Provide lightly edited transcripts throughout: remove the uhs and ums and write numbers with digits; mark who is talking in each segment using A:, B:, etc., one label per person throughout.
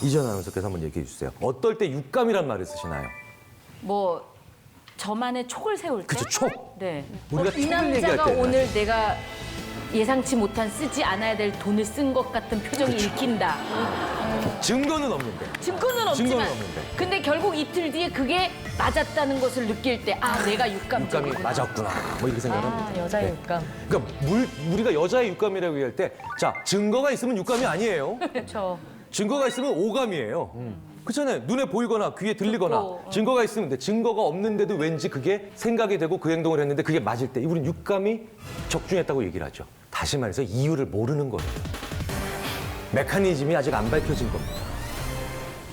A: 이전 아나운서께서 한번 얘기해 주세요. 어떨 때 육감이란 말을 쓰시나요?
B: 뭐 저만의 촉을 세울 때?
A: 그쵸, 촉.
B: 네.
A: 우리가
B: 이
A: 촉을 얘기할
B: 남자가
A: 때
B: 오늘 내가 예상치 못한 쓰지 않아야 될 돈을 쓴 것 같은 표정이 읽힌다.
A: 증거는 없는데.
B: 증거는 없지만.
A: 증거는 없는데.
B: 근데 결국 이틀 뒤에 그게 맞았다는 것을 느낄 때, 아, 내가
A: 육감이
B: 육감적이구나.
A: 맞았구나. 뭐 이렇게 생각합니다.
B: 여자의
A: 네.
B: 육감.
A: 그러니까 우리가 여자의 육감이라고 얘기할 때, 자, 증거가 있으면 육감이 아니에요.
B: 그렇죠.
A: 증거가 있으면 오감이에요. 그렇잖아요. 눈에 보이거나 귀에 들리거나
B: 듣고,
A: 증거가 있으면 돼. 증거가 없는데도 왠지 그게 생각이 되고 그 행동을 했는데 그게 맞을 때 우리는 육감이 적중했다고 얘기를 하죠. 다시 말해서 이유를 모르는 거예요. 메커니즘이 아직 안 밝혀진 겁니다.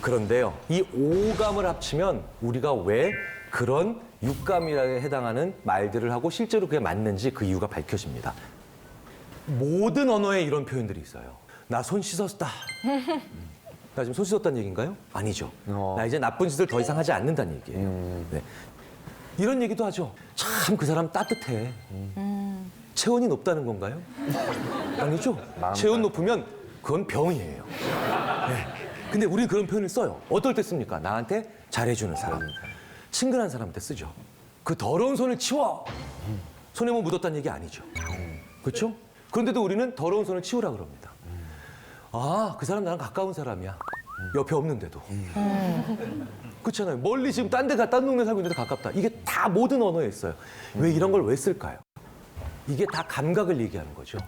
A: 그런데요, 이 오감을 합치면 우리가 왜 그런 육감이라에 해당하는 말들을 하고 실제로 그게 맞는지 그 이유가 밝혀집니다. 모든 언어에 이런 표현들이 있어요. 나 손 씻었다. 나 지금 손 씻었다는 얘기인가요? 아니죠. 나 이제 나쁜 짓을 더 이상 하지 않는다는 얘기예요. 네. 이런 얘기도 하죠. 참 그 사람 따뜻해. 체온이 높다는 건가요? 아니죠. 체온 높으면 그건 병이에요. 네. 근데 우리는 그런 표현을 써요. 어떨 때 씁니까? 나한테 잘해주는 사람. 친근한 사람한테 쓰죠. 그 더러운 손을 치워. 손에 뭐 묻었다는 얘기 아니죠. 그렇죠? 그런데도 우리는 더러운 손을 치우라 그럽니다. 아, 그 사람 나랑 가까운 사람이야. 옆에 없는데도. 그렇잖아요. 멀리 지금 딴 동네 살고 있는데 가깝다. 이게 다 모든 언어에 있어요. 왜 이런 걸 왜 쓸까요? 이게 다 감각을 얘기하는 거죠.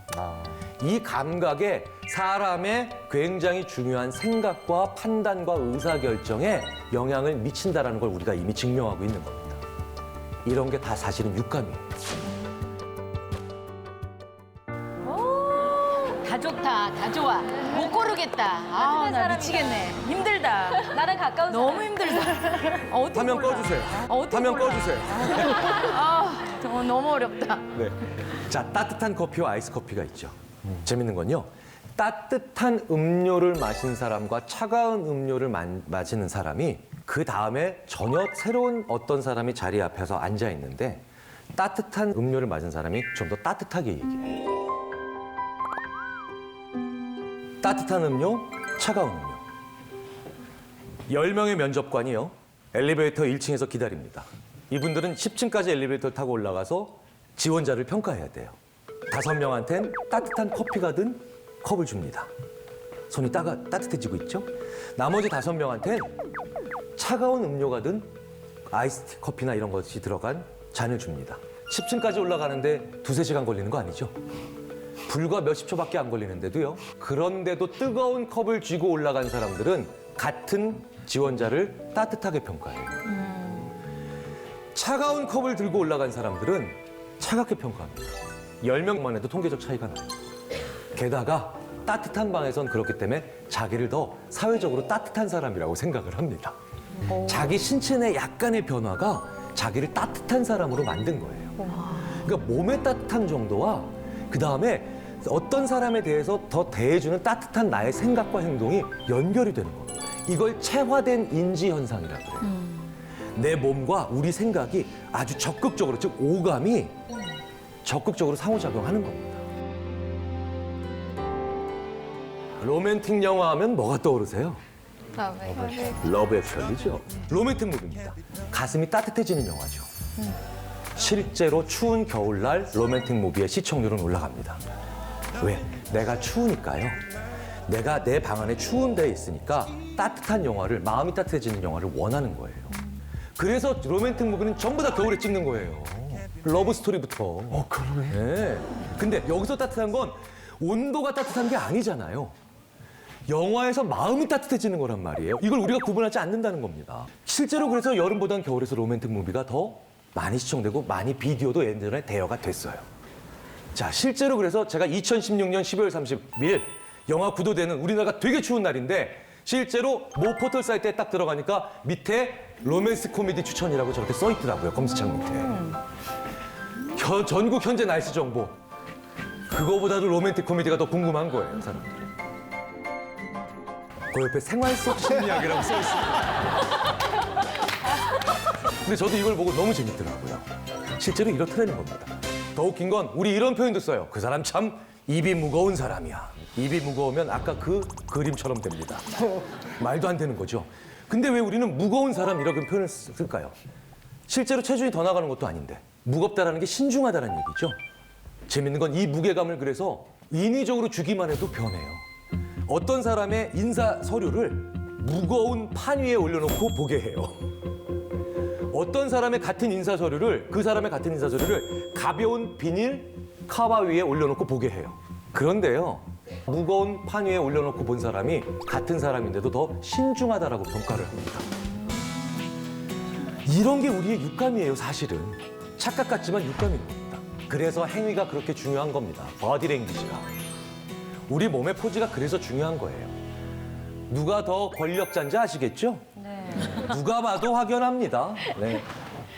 A: 이 감각에 사람의 굉장히 중요한 생각과 판단과 의사결정에 영향을 미친다는 걸 우리가 이미 증명하고 있는 겁니다. 이런 게 다 사실은 육감이에요.
B: 다 좋다, 다 좋아. 못 고르겠다. 아, 나 미치겠네. 힘들다.
C: 나랑 가까운
B: 너무 힘들다. 어떻게
A: 화면
B: 골라?
A: 꺼주세요.
B: 어떻게
A: 화면
B: 골라?
A: 꺼주세요.
B: 아, 너무 어렵다.
A: 네. 자, 따뜻한 커피와 아이스 커피가 있죠. 재밌는 건요. 따뜻한 음료를 마신 사람과 차가운 음료를 마시는 사람이 그 다음에 전혀 새로운 어떤 사람이 자리 앞에서 앉아 있는데 따뜻한 음료를 마신 사람이 좀 더 따뜻하게 얘기해요. 따뜻한 음료, 차가운 음료. 10명의 면접관이요. 엘리베이터 1층에서 기다립니다. 이분들은 10층까지 엘리베이터를 타고 올라가서 지원자를 평가해야 돼요. 5명한텐 따뜻한 커피가 든 컵을 줍니다. 손이 따뜻해지고 있죠? 나머지 5명한텐 차가운 음료가 든 아이스티 커피나 이런 것이 들어간 잔을 줍니다. 10층까지 올라가는데 2~3시간 걸리는 거 아니죠? 불과 몇십 초밖에 안 걸리는데도요. 그런데도 뜨거운 컵을 쥐고 올라간 사람들은 같은 지원자를 따뜻하게 평가해요. 차가운 컵을 들고 올라간 사람들은 차갑게 평가합니다. 10명만 해도 통계적 차이가 나요. 게다가 따뜻한 방에선 그렇기 때문에 자기를 더 사회적으로 따뜻한 사람이라고 생각을 합니다. 자기 신체 내 약간의 변화가 자기를 따뜻한 사람으로 만든 거예요. 그러니까 몸의 따뜻한 정도와 그 다음에 어떤 사람에 대해서 더 대해주는 따뜻한 나의 생각과 행동이 연결이 되는 겁니다. 이걸 체화된 인지 현상이라고 그래요. 내 몸과 우리 생각이 아주 적극적으로, 즉 오감이 적극적으로 상호작용하는 겁니다. 로맨틱 영화 하면 뭐가 떠오르세요? 러브 액츄얼리죠. 로맨틱 무비입니다. 가슴이 따뜻해지는 영화죠. 실제로 추운 겨울날 로맨틱 무비의 시청률은 올라갑니다. 왜? 내가 추우니까요. 내가 내 방 안에 추운 데에 있으니까 따뜻한 영화를, 마음이 따뜻해지는 영화를 원하는 거예요. 그래서 로맨틱 무비는 전부 다 겨울에 찍는 거예요. 러브 스토리부터. 그러네. 네. 근데 여기서 따뜻한 건 온도가 따뜻한 게 아니잖아요. 영화에서 마음이 따뜻해지는 거란 말이에요. 이걸 우리가 구분하지 않는다는 겁니다. 실제로 그래서 여름보다는 겨울에서 로맨틱 무비가 더 많이 시청되고 많이 비디오도 예전에 대여가 됐어요. 자, 실제로 그래서 제가 2016년 12월 30일 영화 구도되는 우리나라가 되게 추운 날인데 실제로 모 포털 사이트에 딱 들어가니까 밑에 로맨스 코미디 추천이라고 저렇게 써 있더라고요. 검색창 밑에. 전국 현재 날씨 정보. 그거보다도 로맨틱 코미디가 더 궁금한 거예요, 사람들이. 그 옆에 생활 속 심리학이라고 써 있습니다. 근데 저도 이걸 보고 너무 재밌더라고요. 실제로 이렇더라는 겁니다. 더 웃긴 건 우리 이런 표현도 써요. 그 사람 참 입이 무거운 사람이야. 입이 무거우면 아까 그 그림처럼 됩니다. 말도 안 되는 거죠. 근데 왜 우리는 무거운 사람이라고 표현을 쓸까요? 실제로 체중이 더 나가는 것도 아닌데 무겁다라는 게 신중하다는 얘기죠. 재밌는 건 이 무게감을 그래서 인위적으로 주기만 해도 변해요. 어떤 사람의 인사 서류를 무거운 판 위에 올려놓고 보게 해요. 어떤 사람의 같은 인사 서류를 그 사람의 같은 인사 서류를 가벼운 비닐 카바 위에 올려놓고 보게 해요. 그런데요, 무거운 판 위에 올려놓고 본 사람이 같은 사람인데도 더 신중하다라고 평가를 합니다. 이런 게 우리의 육감이에요, 사실은. 착각 같지만 육감인 겁니다. 그래서 행위가 그렇게 중요한 겁니다. 버디랭귀지가. 우리 몸의 포즈가 그래서 중요한 거예요. 누가 더 권력자인지 아시겠죠?
B: 네.
A: 누가 봐도 확연합니다. 네.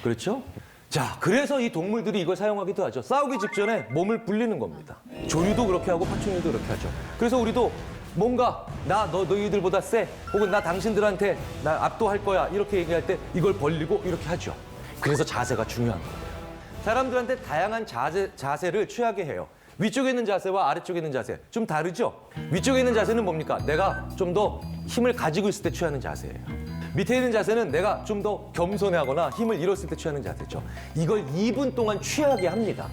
A: 그렇죠? 자, 그래서 이 동물들이 이걸 사용하기도 하죠. 싸우기 직전에 몸을 불리는 겁니다. 조류도 그렇게 하고 파충류도 그렇게 하죠. 그래서 우리도 뭔가 너희들보다 세 혹은 나 당신들한테 나 압도할 거야 이렇게 얘기할 때 이걸 벌리고 이렇게 하죠. 그래서 자세가 중요한 거예요. 사람들한테 다양한 자세를 취하게 해요. 위쪽에 있는 자세와 아래쪽에 있는 자세 좀 다르죠? 위쪽에 있는 자세는 뭡니까? 내가 좀 더 힘을 가지고 있을 때 취하는 자세예요. 밑에 있는 자세는 내가 좀 더 겸손해하거나 힘을 잃었을 때 취하는 자세죠. 이걸 2분 동안 취하게 합니다.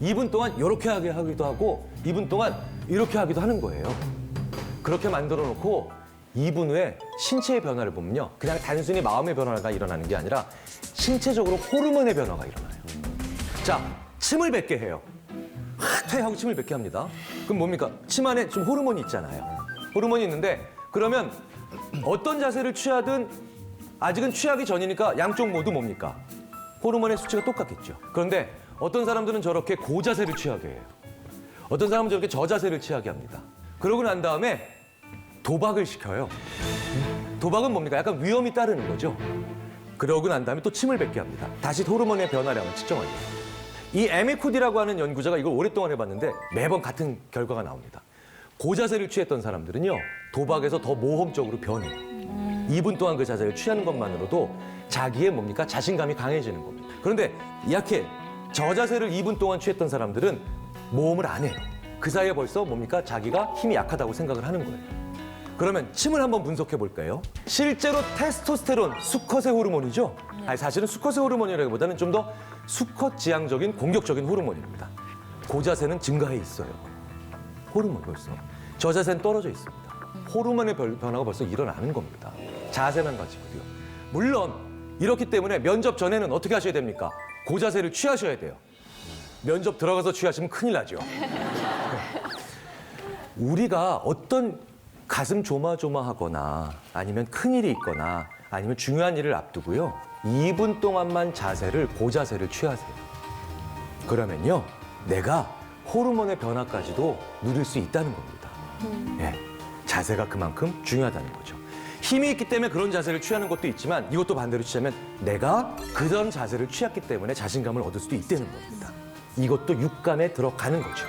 A: 2분 동안 이렇게 하게 하기도 하고 2분 동안 이렇게 하기도 하는 거예요. 그렇게 만들어 놓고 2분 후에 신체의 변화를 보면요. 그냥 단순히 마음의 변화가 일어나는 게 아니라 신체적으로 호르몬의 변화가 일어나요. 자, 침을 뱉게 해요. 확 퇴하고 침을 뱉게 합니다. 그럼 뭡니까? 침 안에 좀 호르몬이 있잖아요. 호르몬이 있는데 그러면 어떤 자세를 취하든 아직은 취하기 전이니까 양쪽 모두 뭡니까? 호르몬의 수치가 똑같겠죠. 그런데 어떤 사람들은 저렇게 고자세를 취하게 해요. 어떤 사람은 저렇게 저자세를 취하게 합니다. 그러고 난 다음에 도박을 시켜요. 도박은 뭡니까? 약간 위험이 따르는 거죠. 그러고 난 다음에 또 침을 뱉게 합니다. 다시 호르몬의 변화량을 측정하게 해요. 이 에미쿠디라고 하는 연구자가 이걸 오랫동안 해봤는데 매번 같은 결과가 나옵니다. 고자세를 취했던 사람들은요, 도박에서 더 모험적으로 변해요. 2분 동안 그 자세를 취하는 것만으로도 자기의 뭡니까? 자신감이 강해지는 겁니다. 그런데 약해 저자세를 2분 동안 취했던 사람들은 모험을 안 해요. 그 사이에 벌써 뭡니까? 자기가 힘이 약하다고 생각을 하는 거예요. 그러면 침을 한번 분석해 볼까요? 실제로 테스토스테론, 수컷의 호르몬이죠? 아니, 사실은 수컷의 호르몬이라기보다는 좀 더 수컷 지향적인 공격적인 호르몬입니다. 고자세는 증가해 있어요. 호르몬 벌써. 저자세는 떨어져 있습니다. 호르몬의 변화가 벌써 일어나는 겁니다. 자세만 가지고요. 물론 이렇기 때문에 면접 전에는 어떻게 하셔야 됩니까? 고자세를 취하셔야 돼요. 면접 들어가서 취하시면 큰일 나죠. 우리가 어떤 가슴 조마조마하거나 아니면 큰일이 있거나 아니면 중요한 일을 앞두고요. 2분 동안만 자세를 고자세를 취하세요. 그러면요. 내가 호르몬의 변화까지도 누릴 수 있다는 겁니다. 예, 자세가 그만큼 중요하다는 거죠. 힘이 있기 때문에 그런 자세를 취하는 것도 있지만 이것도 반대로 취하면 내가 그런 자세를 취했기 때문에 자신감을 얻을 수도 있다는 겁니다. 이것도 육감에 들어가는 거죠.